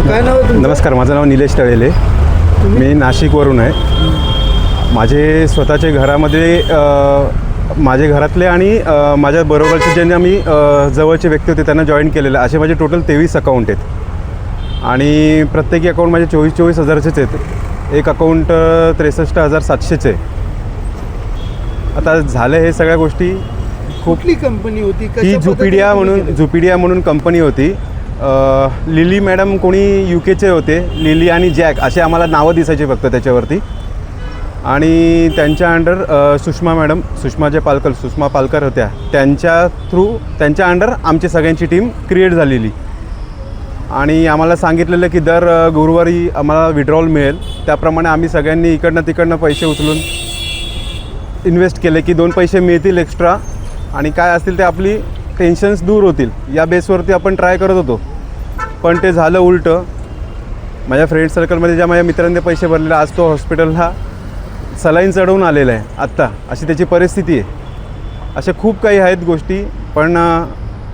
काय नाव आहे तुमचं? नमस्कार, माझं नाव निलेश तळेले. मी नाशिकवरून आहे. माझे स्वतःचे घरामध्ये माझे घरातले आणि माझ्या बरोबरचे ज्यांनी आम्ही जवळचे व्यक्ती होते त्यांना जॉईन केलेलं, असे माझे टोटल 23 अकाउंट आहेत आणि प्रत्येकी अकाउंट माझे 24 हजाराचेच आहेत. एक अकाउंट 63,700चे आहे. आता झालं हे सगळ्या गोष्टी कुठली कंपनी होती? ही झुपिडिया म्हणून कंपनी होती. लिली मॅडम कोणी UK चे होते. लिली आणि जॅक असे आम्हाला नावं दिसायचे फक्त त्याच्यावरती. आणि त्यांच्या अंडर सुषमा पालकर होत्या. त्यांच्या अंडर आमची सगळ्यांची टीम क्रिएट झालेली. आणि आम्हाला सांगितलेलं की दर गुरुवारी आम्हाला विड्रॉल मिळेल. त्याप्रमाणे आम्ही सगळ्यांनी इकडनं तिकडनं पैसे उचलून इन्व्हेस्ट केले की 2 पैसे मिळतील एक्स्ट्रा आणि काय असतील ते आपली टेन्शन्स दूर होतील या बेसवरती आपण ट्राय करत होतो. पण ते झालं उलटं. माझ्या फ्रेंड सर्कलमध्ये ज्या माझ्या मित्रांनी पैसे भरलेले, आज तो हॉस्पिटलला सलाईन चढवून आलेला आहे आत्ता, अशी त्याची परिस्थिती आहे. अशा खूप काही आहेत गोष्टी. पण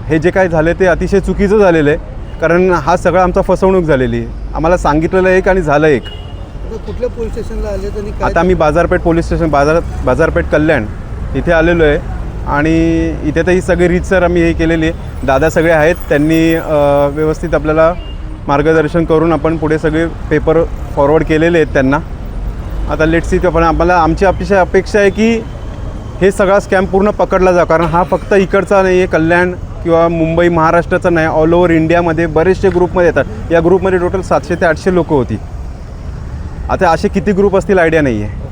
हे जे काय झाले ते अतिशय चुकीचं झालेलं आहे. कारण हा सगळा आमचा फसवणूक झालेली आहे. आम्हाला सांगितलेलं एक आणि झालं एक. कुठल्या पोलीस स्टेशनला आले आणि आता आम्ही बाजारपेठ पोलीस स्टेशन बाजारपेठ कल्याण इथे आलेलो आहे. आणि इथे तर ही सगळी रीतसर आम्ही हे केलेली आहे. दादा सगळे आहेत, त्यांनी व्यवस्थित आपल्याला मार्गदर्शन करून आपण पुढे सगळे पेपर फॉरवर्ड केलेले आहेत त्यांना. आता लेट्स सी. पण आमची अपेक्षा आहे की हे सगळा स्कॅम पूर्ण पकडला जा. कारण हा फक्त इकडचा नाही आहे, कल्याण किंवा मुंबई महाराष्ट्राचा नाही, ऑल ओव्हर इंडियामध्ये बरेचसे ग्रुपमध्ये येतात. या ग्रुपमध्ये टोटल 700 ते 800 लोकं होती. आता असे किती ग्रुप असतील आयडिया नाही आहे.